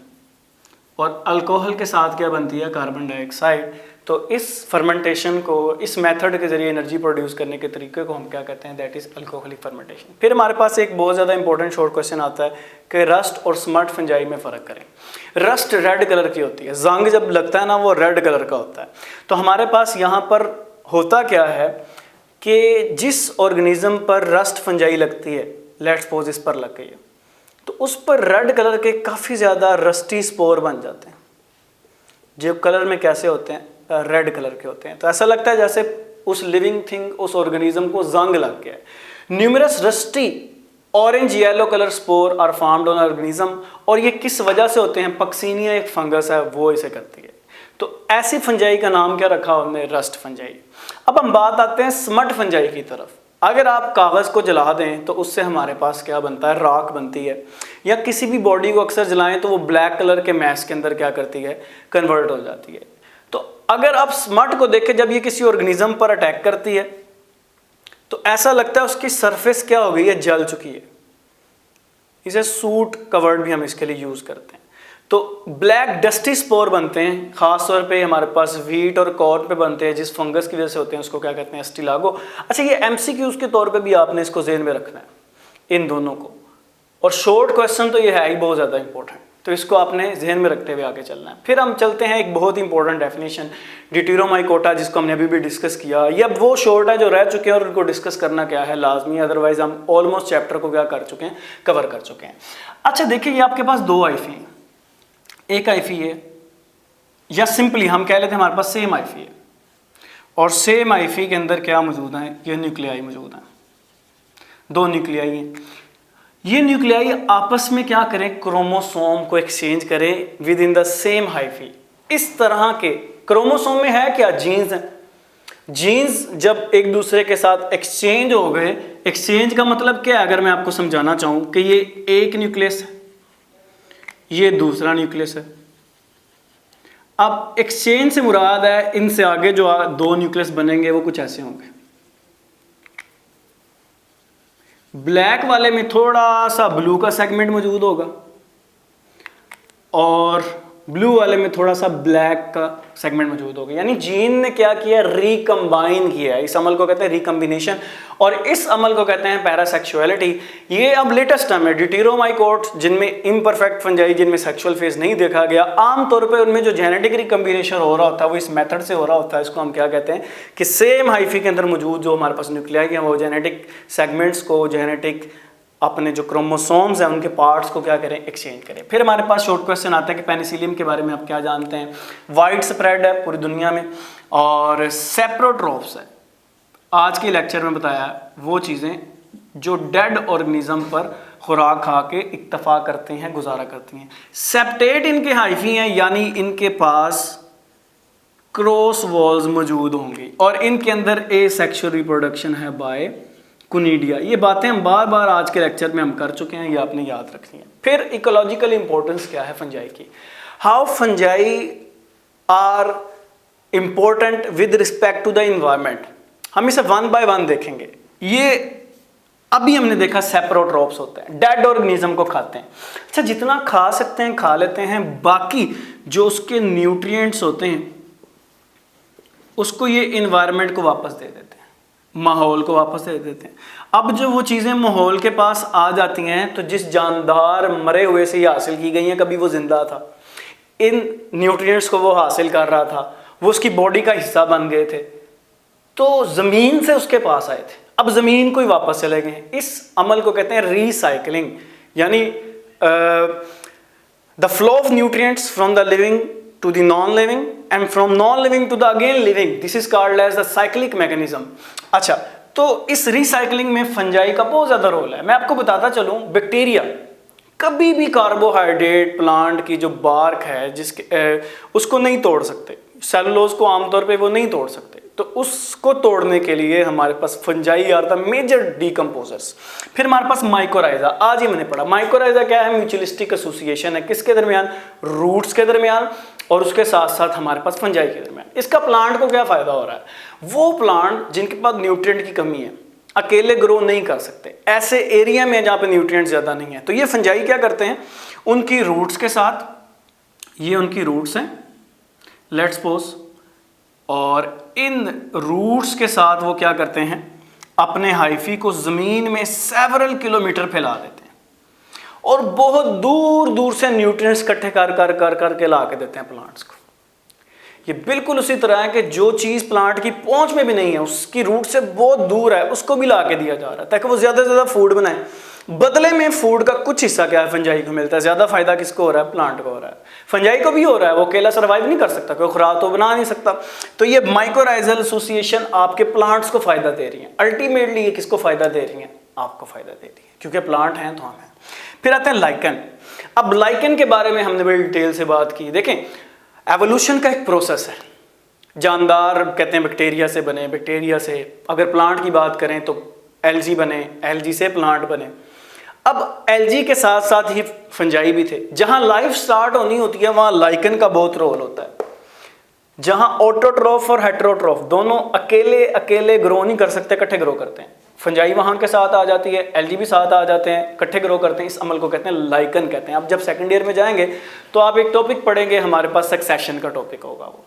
और अल्कोहल के साथ क्या बनती है? Carbon dioxide. तो इस फर्मेंटेशन को, इस मेथड के जरिए एनर्जी प्रोड्यूस करने के तरीके को हम क्या कहते हैं? That is alcoholic fermentation. फिर हमारे पास एक बहुत ज़्यादा इंपॉर्टेंट शॉर्ट क्वेश्चन आता है कि रस्ट और स्मट फंजाई में फ़र्क करें। रस्ट रेड कलर की होती है, जंग जब लगता है ना वो रेड कलर का होता है। तो हमारे पास यहाँ पर होता क्या है कि जिस ऑर्गेनिज्म पर रस्ट फंजाई लगती है, लेट्स सपोज इस पर लग गई है, तो उस पर रेड कलर के काफ़ी ज़्यादा रस्टी स्पोर बन जाते हैं, जो कलर में कैसे होते हैं? रेड कलर के होते हैं। तो ऐसा लगता है जैसे उस लिविंग थिंग, उस ऑर्गेनिज्म को जंग लग गया है। Numerous rusty orange yellow colour spore are formed on organism, और ये किस वजह से होते हैं? पक्सीनिया एक फंगस है वो इसे करती है। तो ऐसी फंजाई का नाम क्या रखा हमने? Rust fungi. अब हम बात आते हैं स्मट फंजाई की तरफ। अगर आप कागज़ को जला दें तो उससे हमारे पास क्या बनता है? राख बनती है। या किसी भी बॉडी को अक्सर जलाएं तो वो ब्लैक कलर के मैस के अंदर क्या करती है? कन्वर्ट हो जाती है। तो अगर आप स्मट को देखें, जब ये किसी ऑर्गेनिज्म पर अटैक करती है तो ऐसा लगता है उसकी सरफेस क्या हो गई है? जल चुकी है। इसे सूट कवर्ड भी हम इसके लिए यूज़ करते हैं। तो ब्लैक डस्टी स्पोर बनते हैं, खास तौर पे हमारे पास व्हीट और कॉर्न पे बनते हैं, जिस फंगस की वजह से होते हैं उसको क्या कहते हैं? एस्टिलागो। अच्छा, ये एमसीक्यूज के तौर पे भी आपने इसको ज़हन में रखना है, इन दोनों को। और शॉर्ट क्वेश्चन तो ये है ही बहुत ज़्यादा इंपॉर्टेंट, तो इसको आपने ज़हन में रखते हुए आगे चलना है। फिर हम चलते हैं एक बहुत इंपॉर्टेंट डेफिनेशन, ड्यूटेरोमाइकोटा, जिसको हमने अभी भी डिस्कस किया। ये अब वो शॉर्ट है जो रह चुके हैं और उनको डिस्कस करना क्या है लाजमी, अदरवाइज हम ऑलमोस्ट चैप्टर को क्या कर चुके हैं? कवर कर चुके हैं। अच्छा देखिए, ये आपके पास दो आईफी हैं, एक आईफी है, या सिंपली हम कह लेते हैं हमारे पास सेम आईफी है, और सेम आईफी के अंदर क्या मौजूद है? ये न्यूक्लियाई मौजूद है, दो न्यूक्लियाई हैं। ये न्यूक्लियाई आपस में क्या करें? क्रोमोसोम को एक्सचेंज करें with in the same hyphae. इस तरह के क्रोमोसोम में है क्या? जीन्स हैं। जीन्स जब एक दूसरे के साथ एक्सचेंज हो गए, एक्सचेंज का मतलब क्या है? अगर मैं आपको समझाना चाहूं कि ये एक न्यूक्लियस है, ये दूसरा न्यूक्लियस है। अब एक्सचेंज से मुराद है इनसे आगे जो दो न्यूक्लियस बनेंगे वो कुछ ऐसे होंगे। ब्लैक वाले में थोड़ा सा ब्लू का सेगमेंट मौजूद होगा और ब्लू वाले में थोड़ा सा ब्लैक का सेगमेंट मौजूद होगा। यानी जीन ने क्या किया? रिकम्बाइन किया है। इस अमल को कहते हैं रिकम्बिनेशन, और इस अमल को कहते हैं पैरासेक्सुअलिटी। ये अब लेटेस्ट टर्म है। ड्यूटेरोमाइकोट जिनमें इम्परफेक्ट फंजाई, जिनमें सेक्सुअल फेज नहीं देखा गया, आमतौर पर उनमें जो जेनेटिक रिकम्बिनेशन हो रहा होता है वो इस मेथड से हो रहा होता है। इसको हम क्या कहते हैं कि सेम हाइफी के अंदर मौजूद जो हमारे पास न्यूक्लियाई हैं वो जेनेटिक सेगमेंट्स को, जेनेटिक अपने जो क्रोमोसोम्स हैं उनके पार्ट्स को क्या करें? एक्सचेंज करें। फिर हमारे पास शॉर्ट क्वेश्चन आता है कि पेनिसिलियम के बारे में आप क्या जानते हैं? वाइड स्प्रेड है पूरी दुनिया में और सेप्रोट्रोप्स है। आज के लेक्चर में बताया वो चीज़ें जो डेड ऑर्गेनिज्म पर खुराक खा के इक्तफा करते हैं, गुजारा करती हैं। सेप्टेट इनके हाइफी हैं, यानी इनके पास क्रॉस वॉल्स मौजूद होंगी और इनके अंदर एसेक्सुअल रिप्रोडक्शन है बाय कुनीडिया। ये बातें हम बार बार आज के लेक्चर में हम कर चुके हैं, ये आपने याद रखनी है। फिर इकोलॉजिकल इंपॉर्टेंस क्या है फंजाई की? How fungi are important with respect to the environment. हम इसे वन बाय वन देखेंगे। ये अभी हमने देखा सेप्रोट्रोप्स होते हैं, डेड ऑर्गेनिज्म को खाते हैं। अच्छा, जितना खा सकते हैं खा लेते हैं, बाकी जो उसके न्यूट्रिएंट्स होते हैं उसको ये इन्वायरमेंट को वापस दे देते हैं, माहौल को वापस दे देते हैं। अब जो वो चीज़ें माहौल के पास आ जाती हैं तो जिस जानदार मरे हुए से ये हासिल की गई हैं, कभी वो जिंदा था, इन न्यूट्रिएंट्स को वो हासिल कर रहा था, वो उसकी बॉडी का हिस्सा बन गए थे, तो ज़मीन से उसके पास आए थे, अब ज़मीन को ही वापस चले गए। इस अमल को कहते हैं रिसाइकलिंग, यानी the flow of nutrients from the living to the non-living and from non-living to the again living. This is called as the cyclic mechanism. अच्छा, तो इस रिसाइकलिंग में फंजाई का बहुत ज़्यादा रोल है। मैं आपको बताता चलूँ, बैक्टीरिया कभी भी कार्बोहाइड्रेट प्लांट की जो बार्क है जिसके उसको नहीं तोड़ सकते, सेलुलोज को आमतौर पे वो नहीं तोड़ सकते, तो उसको तोड़ने के लिए हमारे पास fungi are the major decomposers. फिर हमारे पास माइकोराइजा, आज ही मैंने पढ़ा। माइकोराइजा क्या है? म्यूचुअलिस्टिक एसोसिएशन है, किसके दरमियान? रूट्स के दरमियान और उसके साथ साथ हमारे पास फंजाई के दरमियान। इसका प्लांट को क्या फायदा हो रहा है? वो प्लांट जिनके पास न्यूट्रिएंट की कमी है, अकेले ग्रो नहीं कर सकते, ऐसे एरिया में जहाँ पे न्यूट्रिएंट ज़्यादा नहीं है, तो ये फंजाई क्या करते हैं? उनकी रूट्स के साथ, ये उनकी रूट्स हैं लेट्स सपोज, और इन रूट्स के साथ वो क्या करते हैं? अपने हाइफी को ज़मीन में सेवरल किलोमीटर फैला देते हैं और बहुत दूर दूर से न्यूट्रिएंट्स इकट्ठे करके ला के देते हैं प्लांट्स को। ये बिल्कुल उसी तरह है कि जो चीज़ प्लांट की पहुंच में भी नहीं है, उसकी रूट से बहुत दूर है, उसको भी ला के दिया जा रहा है ताकि वो ज़्यादा से ज़्यादा फूड बनाए। बदले में फूड का कुछ हिस्सा क्या है? फंजाई को मिलता है। ज़्यादा फायदा किसको हो रहा है? प्लांट को हो रहा है। फंजाई को भी हो रहा है, वो अकेला सर्वाइव नहीं कर सकता, कोई खुराक तो बना नहीं सकता। तो ये माइकोराइजल एसोसिएशन आपके प्लांट्स को फायदा दे रही है। अल्टीमेटली ये किसको फायदा दे रही है? आपको फायदा दे रही है, क्योंकि प्लांट हैं तो हम हैं। फिर आते हैं लाइकन। अब लाइकन के बारे में हमने बड़ी डिटेल से बात की। देखें, एवोल्यूशन का एक प्रोसेस है। जानदार कहते हैं बैक्टीरिया से बने, बैक्टीरिया से अगर प्लांट की बात करें तो एल्गी बने, एल्गी से प्लांट बने। अब एल्गी के साथ साथ ही फंजाई भी थे। जहां लाइफ स्टार्ट होनी होती है वहां लाइकन का बहुत रोल होता है। जहां ऑटोट्रोफ और हेटेरोट्रोफ दोनों अकेले अकेले ग्रो नहीं कर सकते, इकट्ठे ग्रो करते हैं। फंजाई वहां के साथ आ जाती है, एल्गी भी साथ आ जाते हैं, इकट्ठे ग्रो करते हैं। इस अमल को कहते हैं लाइकन कहते हैं। अब जब सेकंड ईयर में जाएंगे तो आप एक टॉपिक पढ़ेंगे, हमारे पास सक्सेशन का टॉपिक होगा वो।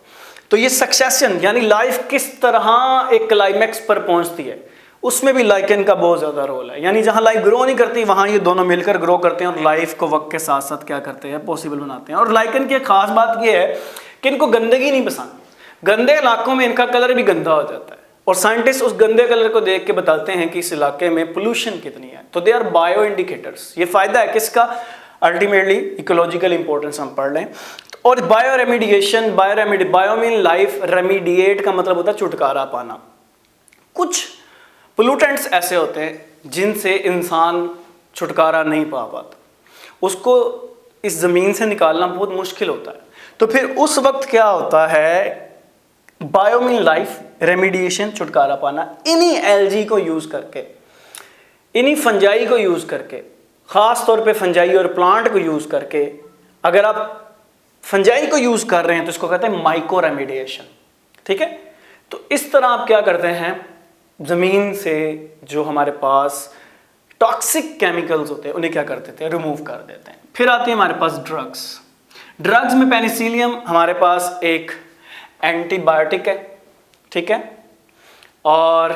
तो ये सक्सेशन यानी लाइफ किस तरह एक क्लाइमैक्स पर पहुंचती है, उसमें भी लाइकन का बहुत ज़्यादा रोल है। यानी जहां लाइफ ग्रो नहीं करती वहां ये दोनों मिलकर ग्रो करते हैं और लाइफ को वक्त के साथ साथ क्या करते हैं? पॉसिबल बनाते हैं। और लाइकन की एक खास बात ये है कि इनको गंदगी नहीं पसंद। गंदे इलाकों में इनका कलर भी गंदा हो जाता है और साइंटिस्ट उस गंदे कलर को देख के बताते हैं कि इस इलाके में पोल्यूशन कितनी है। तो दे आर बायो इंडिकेटर्स। ये फायदा है किसका? अल्टीमेटली इकोलॉजिकल इंपॉर्टेंस हम पढ़ लें। और bioremediation, bio mean life, remediate का मतलब होता है छुटकारा पाना। कुछ पोल्यूटेंट्स ऐसे होते हैं जिनसे इंसान छुटकारा नहीं पा पाता, उसको इस ज़मीन से निकालना बहुत मुश्किल होता है। तो फिर उस वक्त क्या होता है? बायो मीन लाइफ, रेमिडिएशन, छुटकारा पाना। इन्हीं एल्गी को यूज़ करके, इन्हीं फंजाई को यूज़ करके, ख़ास तौर पे फंजाई और प्लांट को यूज़ करके, अगर आप फंजाई को यूज़ कर रहे हैं तो इसको कहते हैं माइको रेमिडिएशन। ठीक है, तो इस तरह आप क्या करते हैं? ज़मीन से जो हमारे पास टॉक्सिक केमिकल्स होते हैं उन्हें क्या कर देते हैं? रिमूव कर देते हैं। फिर आती है हमारे पास ड्रग्स। ड्रग्स में पेनिसिलियम हमारे पास एक एंटीबायोटिक है, ठीक है। और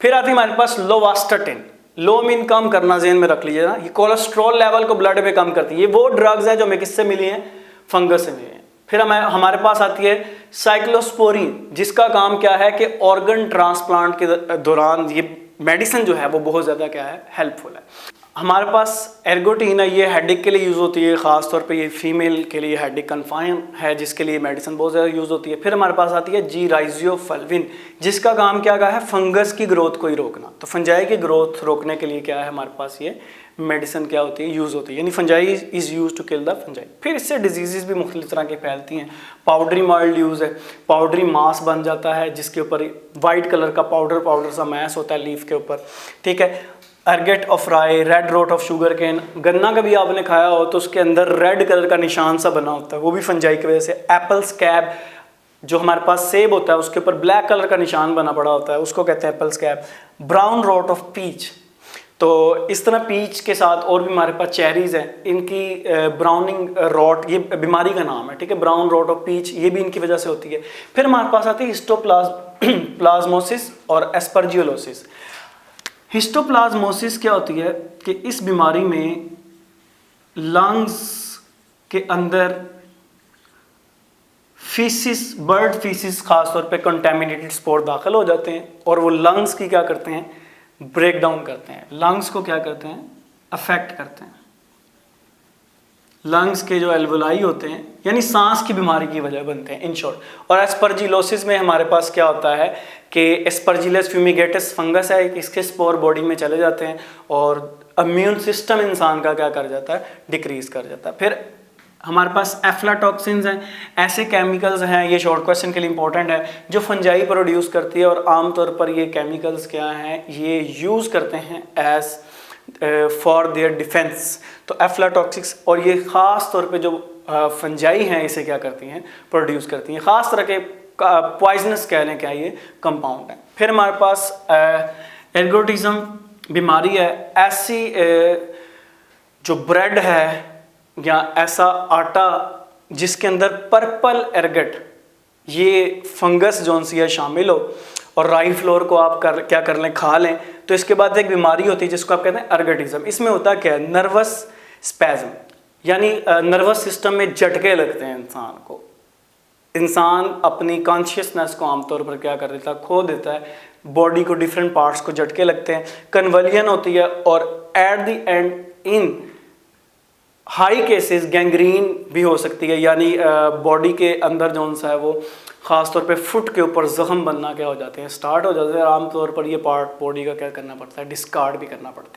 फिर आती है हमारे पास लोवास्टाटिन। लो मीन कम करना, ज़हन में रख लीजिए ना, ये कोलेस्ट्रॉल लेवल को ब्लड में कम करती है। ये वो ड्रग्स है जो हमें किससे मिली हैं? फंगस से मिली हैं। फिर हमारे पास आती है साइक्लोस्पोरिन, जिसका काम क्या है कि ऑर्गन ट्रांसप्लांट के दौरान ये मेडिसिन जो है वो बहुत ज़्यादा क्या है? हेल्पफुल है। हमारे पास एर्गोटीन है, ये हेडेक के लिए यूज़ होती है, ख़ास तौर पे ये फीमेल के लिए हेडेक कन्फाइन है, जिसके लिए मेडिसिन बहुत ज़्यादा यूज़ होती है। फिर हमारे पास आती है जी राइजियोफल्विन, जिसका काम क्या है? फंगस की ग्रोथ को ही रोकना। तो फंजाई की ग्रोथ रोकने के लिए क्या है हमारे पास? ये मेडिसिन क्या होती है? यूज़ होती है। यानी fungi is use to kill the fungi. फिर इससे डिजीज़ भी मुख्तलिफ तरह की फैलती हैं। पाउडरी मॉइल्ड यूज़ है, पाउडरी मास बन जाता है जिसके ऊपर वाइट कलर का पाउडर सा मैस होता है लीफ के ऊपर, ठीक है। Ergot of rye, red rot of sugar cane, गन्ना कभी आपने खाया हो तो उसके अंदर रेड कलर का निशान सा बना होता है, वो भी फंजाई की वजह से। एप्पल स्कैब, जो हमारे पास सेब होता है उसके ऊपर ब्लैक कलर का निशान बना पड़ा होता है, उसको कहते हैं apple scab. Brown rot of peach, तो इस तरह पीच के साथ और भी हमारे पास चेरीज़ हैं, इनकी ब्राउनिंग रॉट, ये बीमारी का नाम है, ठीक है। ब्राउन रॉट ऑफ पीच, ये भी इनकी वजह से होती है। फिर हमारे पास आती है हिस्टोप्लाज्मोसिस और एस्परजियोलोसिस। हिस्टोप्लाज्मोसिस क्या होती है कि इस बीमारी में लंग्स के अंदर फीसिस, बर्ड फीसिस खास तौर पे कंटेमिनेटेड स्पोर दाखिल हो जाते हैं और वो लंग्स की क्या करते हैं? ब्रेक डाउन करते हैं। लंग्स को क्या करते हैं? अफेक्ट करते हैं। लंग्स के जो एल्वोलाई होते हैं यानी सांस की बीमारी की वजह बनते हैं इन शॉर्ट। और एस्परजिलोसिस में हमारे पास क्या होता है कि एस्परजिलस फ्यूमिगेटस फंगस है, इसके स्पोर बॉडी में चले जाते हैं और इम्यून सिस्टम इंसान का क्या कर जाता है? डिक्रीज कर जाता है। फिर हमारे पास एफ्लाटॉक्सिन्स हैं, ऐसे केमिकल्स हैं, ये शॉर्ट क्वेश्चन के लिए इंपॉर्टेंट है, जो फंजाई प्रोड्यूस करती है और आमतौर पर ये केमिकल्स क्या हैं, ये यूज़ करते हैं एज फॉर देयर डिफेंस। तो एफ्लाटॉक्सिक्स, और ये ख़ास तौर पे जो फंजाई हैं इसे क्या करती हैं, प्रोड्यूस करती हैं, ख़ास तरह के पॉइजनस कह लें क्या ये कंपाउंड हैं। फिर हमारे पास एर्गोटिज्म बीमारी है, ऐसी जो ब्रेड है या ऐसा आटा जिसके अंदर पर्पल एर्गट, ये फंगस जौन सी है शामिल हो, और राई फ्लोर को आप क्या कर लें, खा लें, तो इसके बाद एक बीमारी होती है जिसको आप कहते हैं एर्गोटिज्म। इसमें होता क्या है, नर्वस स्पैज्म, यानी नर्वस सिस्टम में झटके लगते हैं इंसान को, इंसान अपनी कॉन्शियसनेस को आमतौर पर क्या कर देता है, खो देता है, बॉडी को डिफरेंट पार्ट्स को झटके लगते हैं, कन्वलियन होती है, और at the and in high cases gangrene भी हो सकती है, यानी बॉडी के अंदर जौन सा है वो ख़ास तौर पे फुट के ऊपर ज़ख्म बनना क्या हो जाते हैं, स्टार्ट हो जाते हैं। आमतौर पर ये पार्ट बॉडी का क्या करना पड़ता है, डिस्कार्ड भी करना पड़ता है।